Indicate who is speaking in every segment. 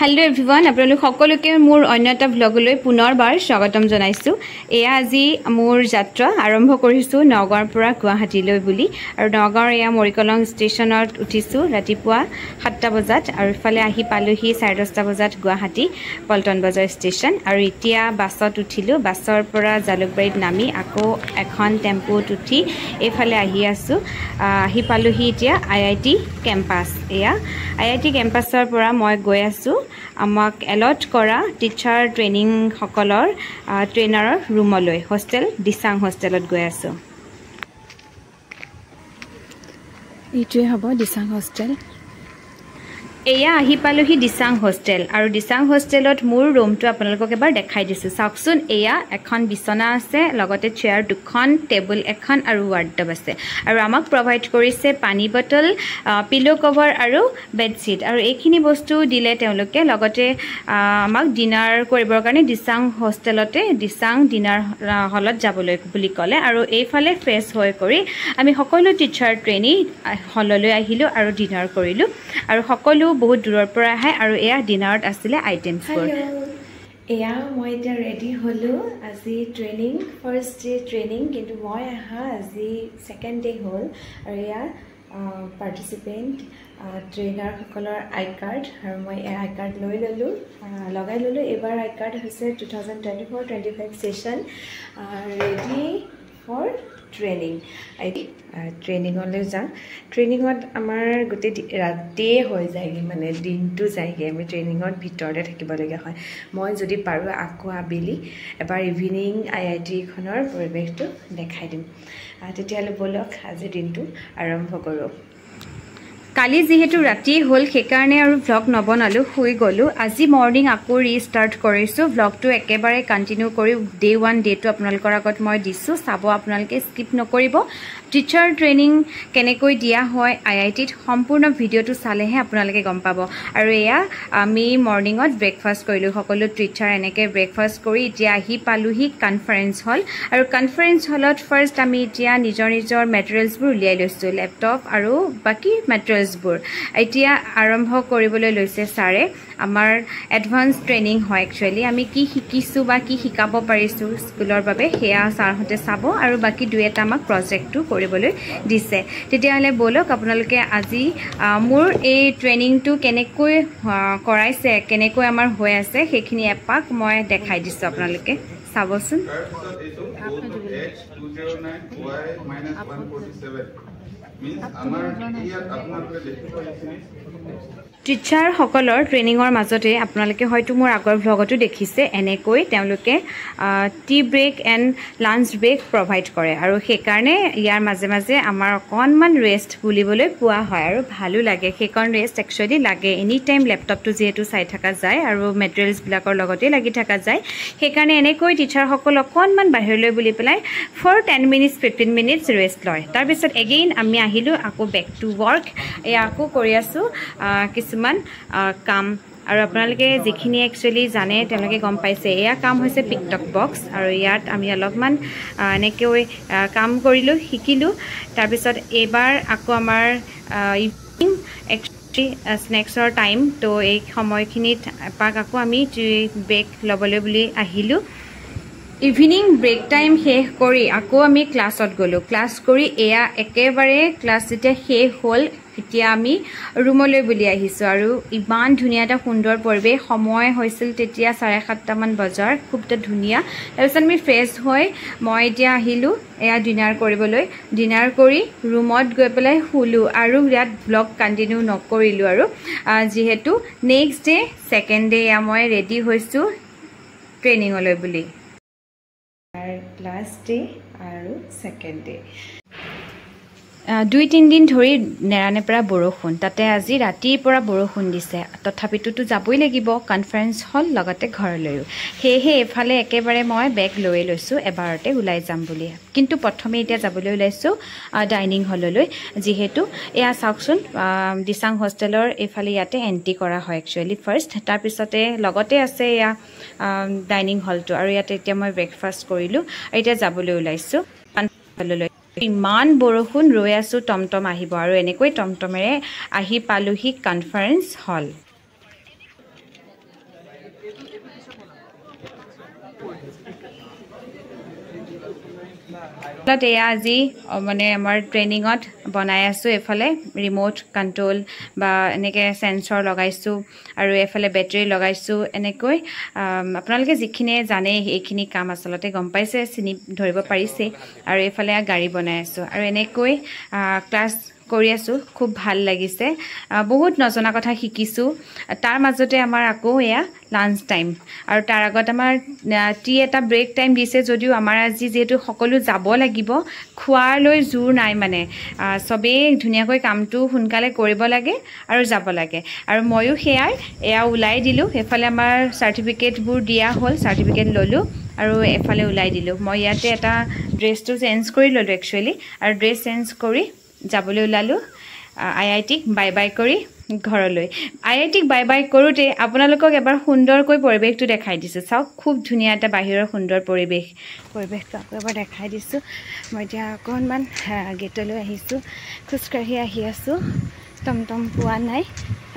Speaker 1: Hello everyone, আপোনালোক সকলোকে মোৰ অন্য এটা ভ্লগলৈ পুনৰবাৰ স্বাগতম জনাইছো। এয়া আজি মোৰ যাত্ৰা আৰম্ভ কৰিছো নগাঁৱৰ পৰা গুৱাহাটীলৈ বুলি আৰু নগাঁৱৰ এয়া মৰিকলং ষ্টেচনত উঠিছো ৰাতিপুৱা 7টা বজাত আৰু ইফালে আহি পালোহি 10:30 বজাত গুৱাহাটী পল্টন বজাৰ ষ্টেচন আৰু এতিয়া বাছত উঠিলো। বাছৰ পৰা জালুকবাৰীত নামি আকৌ এখন টেম্পোত উঠি এইফালে আহি আছো। আহি পালোহি এতিয়া আইআইটি কেম্পাছ। এয়া আইআইটি কেম্পাছৰ পৰা মই গৈ আছো আমাক এলট কৰা টিচাৰ ট্ৰেইনিং সকলৰ ট্ৰেইনাৰৰ ৰুমলৈ হোষ্টেল দিচাং হোষ্টেলত গৈ আছো। এইটোৱে হ'ব দিচাং হোষ্টেল। এয়া আহি পালোহি দিচাং হোষ্টেল আৰু দিচাং হোষ্টেলত মোৰ ৰুমটো আপোনালোকক এবাৰ দেখাই দিছো। চাওকচোন, এয়া এখন বিছনা আছে, লগতে চেয়াৰ দুখন, টেবুল এখন আৰু ৱাৰ্ডৰব আছে আৰু আমাক প্ৰভাইড কৰিছে পানী বটল, পিলো কভাৰ আৰু বেডশ্বীট আৰু এইখিনি বস্তু দিলে তেওঁলোকে। লগতে আমাক ডিনাৰ কৰিবৰ কাৰণে দিচাং হোষ্টেলতে দিচাং ডিনাৰ হলত যাবলৈ বুলি ক'লে আৰু এইফালে ফ্ৰেছ হৈ কৰি আমি সকলো টিচাৰ ট্ৰেইনি হললৈ আহিলো আৰু ডিনাৰ কৰিলো আৰু সকলো বহুত দূৰৰ পৰা আহে আৰু এয়া ডিনাৰত আছিলে আইটেমছবোৰ।
Speaker 2: এয়া মই এতিয়া ৰেডি হলো। আজি ট্ৰেইনিং ফাৰ্ষ্ট ডে ট্ৰেইনিং, কিন্তু মই আহা আজি ছেকেণ্ড ডে হ'ল আৰু এয়া পাৰ্টিচিপেণ্ট ট্ৰেইনাৰসকলৰ আই কাৰ্ড আৰু মই আই কাৰ্ড লগাই ল'লোঁ। এইবাৰ আই কাৰ্ড হৈছে 2024-25 ছেশ্যন ৰেডি ফৰ ট্ৰেইনিং। ট্ৰেইনিঙলৈ যাওঁ। ট্ৰেইনিঙত আমাৰ গোটেই ৰাতিয়ে হৈ যায়গৈ, মানে দিনটো যায়গৈ। আমি ট্ৰেইনিঙত ভিতৰতে থাকিবলগীয়া হয়। মই যদি পাৰোঁ আকৌ আবেলি এবাৰ ইভিনিং আইআইটিখনৰ পৰিৱেশটো দেখাই দিম। তেতিয়াহ'লে ব'লক আজিৰ দিনটো আৰম্ভ কৰোঁ। কালি যিহেতু ৰাতি হ'ল সেইকাৰণে আৰু ভ্লগ নবনালোঁ, শুই গ'লোঁ। আজি মৰ্ণিং আকৌ ৰিষ্টাৰ্ট কৰিছোঁ। ভ্লগটো একেবাৰে কণ্টিনিউ কৰি ডে 1 ডে 2 আপোনালোকৰ আগত মই দিছোঁ, চাব আপোনালোকে, স্কিপ নকৰিব। টিচাৰ ট্ৰেইনিং কেনেকৈ দিয়া হয় আইআইটিত সম্পূৰ্ণ ভিডিঅ'টো চালেহে আপোনালোকে গম পাব। আৰু এয়া আমি মৰ্ণিঙত ব্ৰেকফাষ্ট কৰিলোঁ, সকলো টিচাৰ এনেকৈ ব্ৰেকফাষ্ট কৰি এতিয়া আহি পালোহি কনফাৰেন্স হল আৰু কনফাৰেন্স হলত ফাৰ্ষ্ট আমি এতিয়া নিজৰ মেটেৰিয়েলছবোৰ উলিয়াই লৈছোঁ, লেপটপ আৰু বাকী মেটেৰিয়েলছবোৰ এতিয়া আৰম্ভ কৰিবলৈ লৈছে ছাৰে। আমাৰ এডভান্স ট্ৰেইনিং হয় একচুৱেলি, আমি কি শিকিছোঁ বা কি শিকাব পাৰিছোঁ স্কুলৰ বাবে সেয়া ছাৰহঁতে চাব আৰু বাকী দুই এটা আমাক প্ৰজেক্টটো কৰিবলৈ দিছে। তেতিয়াহ'লে ব'লক আপোনালোকে আজি মোৰ এই ট্ৰেইনিংটো কেনেকৈ কৰাইছে, কেনেকৈ আমাৰ হৈ আছে সেইখিনি এপাক মই দেখাই দিছোঁ, আপোনালোকে চাবচোন। টিচাৰসকলৰ ট্ৰেইনিঙৰ মাজতে আপোনালোকে হয়তো মোৰ আগৰ ভ্লগতো দেখিছে, এনেকৈ তেওঁলোকে tea break and lunch break provide কৰে আৰু সেইকাৰণে ইয়াৰ মাজে মাজে আমাৰ অকণমান ৰেষ্ট বুলিবলৈ পোৱা হয় আৰু ভালো লাগে। সেইকণ ৰেষ্ট একচুৱেলি লাগে। এনি টাইম লেপটপটো যিহেতু চাই থকা যায় আৰু মেটেৰিয়েলছবিলাকৰ লগতে লাগি থকা যায়, সেইকাৰণে এনেকৈ টিচাৰসকল অকণমান বাহিৰলৈ বুলি পেলাই ফৰ 10 মিনিটছ 15 মিনিটছ ৰেষ্ট লয়। তাৰপিছত এগেইন আমি আহিলোঁ আকৌ বেক টু ৱৰ্ক। এয়া আকৌ কৰি আছোঁ কিছুমান কাম আৰু আপোনালোকে যিখিনি একচুৱেলি জানে তেওঁলোকে গম পাইছে। এয়া কাম হৈছে টিকটক বক্স আৰু ইয়াত আমি অলপমান এনেকৈ কাম কৰিলোঁ, শিকিলোঁ। তাৰপিছত এইবাৰ আকৌ আমাৰ ইভিনিং একচুৱেলি স্নেক্সৰ টাইম, তো এই সময়খিনিত এপাক আকৌ আমি ব্ৰেক ল'বলৈ বুলি আহিলোঁ। ইভিনিং ব্ৰেক টাইম শেষ কৰি আকৌ আমি ক্লাছত গ'লোঁ। ক্লাছ কৰি এয়া একেবাৰে ক্লাছ যেতিয়া শেষ হ'ল এতিয়া আমি ৰুমলৈ বুলি আহিছোঁ আৰু ইমান ধুনীয়া এটা সুন্দৰ পৰিৱেশ। সময় হৈছিল তেতিয়া 7:30 বজাৰ, খুব এটা ধুনীয়া। তাৰপিছত আমি ফ্ৰেছ হৈ মই এতিয়া আহিলোঁ এয়া ডিনাৰ কৰিবলৈ। ডিনাৰ কৰি ৰুমত গৈ পেলাই শুলোঁ আৰু ইয়াত ভ্লগ কণ্টিনিউ নকৰিলোঁ আৰু যিহেতু নেক্সট ডে ছেকেণ্ড ডে এয়া মই ৰেডি হৈছোঁ ট্ৰেইনিঙলৈ বুলি। লাষ্ট ডে আৰু ছেকেণ্ড ডে 2-3 দিন ধৰি নেৰানেপেৰা বৰষুণ, তাতে আজি ৰাতিৰ পৰা বৰষুণ দিছে। তথাপিতো যাবই লাগিব কনফাৰেন্স হল লগতে ঘৰলৈও, সেয়েহে এইফালে একেবাৰে মই বেগ লৈ লৈছোঁ এবাৰতে ওলাই যাম বুলি। কিন্তু প্ৰথমে এতিয়া যাবলৈ ওলাইছোঁ ডাইনিং হললৈ, যিহেতু এয়া চাওকচোন দিচাং হোষ্টেলৰ এইফালে ইয়াতে এণ্ট্ৰি কৰা হয় একচুৱেলি ফাৰ্ষ্ট, তাৰপিছতে লগতে আছে এয়া ডাইনিং হলটো আৰু ইয়াতে এতিয়া মই ব্ৰেকফাষ্ট কৰিলোঁ আৰু এতিয়া যাবলৈ ওলাইছোঁ হললৈ। ইমান বৰষুণ, ৰৈ আছোঁ টমটম আহিব আৰু এনেকৈ টমটমেৰে আহি পালোহি কনফাৰেন্স হল।
Speaker 1: এয়া আজি মানে আমাৰ ট্ৰেইনিঙত বনাই আছোঁ এফালে ৰিম'ট কণ্ট্ৰল বা এনেকৈ চেঞ্চৰ লগাইছোঁ আৰু এফালে বেটাৰী লগাইছোঁ এনেকৈ আপোনালোকে যিখিনি জানে এইখিনি কাম আচলতে গম পাইছে চিনি ধৰিব পাৰিছে আৰু এইফালে গাড়ী বনাই আছোঁ আৰু এনেকৈ ক্লাছ কৰি আছোঁ খুব ভাল লাগিছে বহুত নজনা কথা শিকিছোঁ তাৰ মাজতে আমাৰ আকৌ এয়া লাঞ্চ টাইম আৰু তাৰ আগত আমাৰ টি এটা ব্ৰেক টাইম দিছে যদিও আমাৰ আজি যেহেতু সকলো যাব লাগিব খোৱালৈ জোৰ নাই মানে চবেই ধুনীয়াকৈ কামটো সোনকালে কৰিব লাগে আৰু যাব লাগে আৰু ময়ো সেয়াই এয়া ওলাই দিলোঁ এফালে আমাৰ চাৰ্টিফিকেটবোৰ দিয়া হ'ল চাৰ্টিফিকেট ল'লোঁ আৰু এফালে ওলাই দিলোঁ মই ইয়াতে এটা ড্ৰেছটো চেঞ্জ কৰি ল'লোঁ একচুৱেলি আৰু ড্ৰেছ চেঞ্জ কৰি যাবলৈ ওলালোঁ IITক বাই বাই কৰি ঘৰলৈ IITক বাই বাই কৰোঁতে আপোনালোকক এবাৰ সুন্দৰকৈ পৰিৱেশটো দেখাই দিছোঁ চাওক খুব ধুনীয়া এটা বাহিৰৰ সুন্দৰ পৰিৱেশটো আকৌ এবাৰ দেখাই দিছোঁ মই এতিয়া অকণমান গেটলৈ আহিছোঁ খোজকাঢ়ি আহি আছোঁ টমটম পোৱা নাই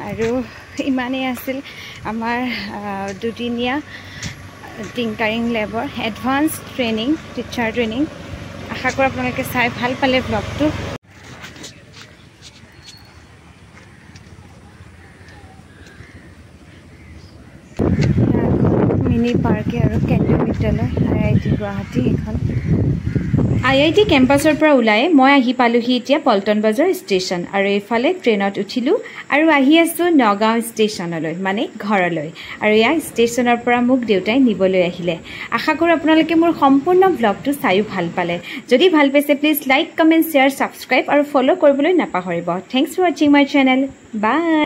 Speaker 1: আৰু ইমানেই আছিল আমাৰ দুদিনীয়া tinkering lab advance training teacher training আশা কৰোঁ আপোনালোকে চাই ভাল পালে ব্লগটো মিনি পাৰ্কে আৰু কেন্দ্ৰীয় বিদ্যালয় IIT গুৱাহাটী এখন IIT কেম্পাছৰ পৰা ওলাই মই আহি পালোহি এতিয়া পল্টন বজাৰ ষ্টেচন আৰু এইফালে ট্ৰেইনত উঠিলোঁ আৰু আহি আছোঁ নগাঁও ষ্টেচনলৈ মানে ঘৰলৈ আৰু এয়া ষ্টেচনৰ পৰা মোক দেউতাই নিবলৈ আহিলে আশা কৰোঁ আপোনালোকে মোৰ সম্পূৰ্ণ ব্লগটো চায়ো ভাল পালে যদি ভাল পাইছে please like comment share subscribe আৰু ফ'ল' কৰিবলৈ নাপাহৰিব থেংকছ ফৰ ৱাচিং মাই চেনেল বাই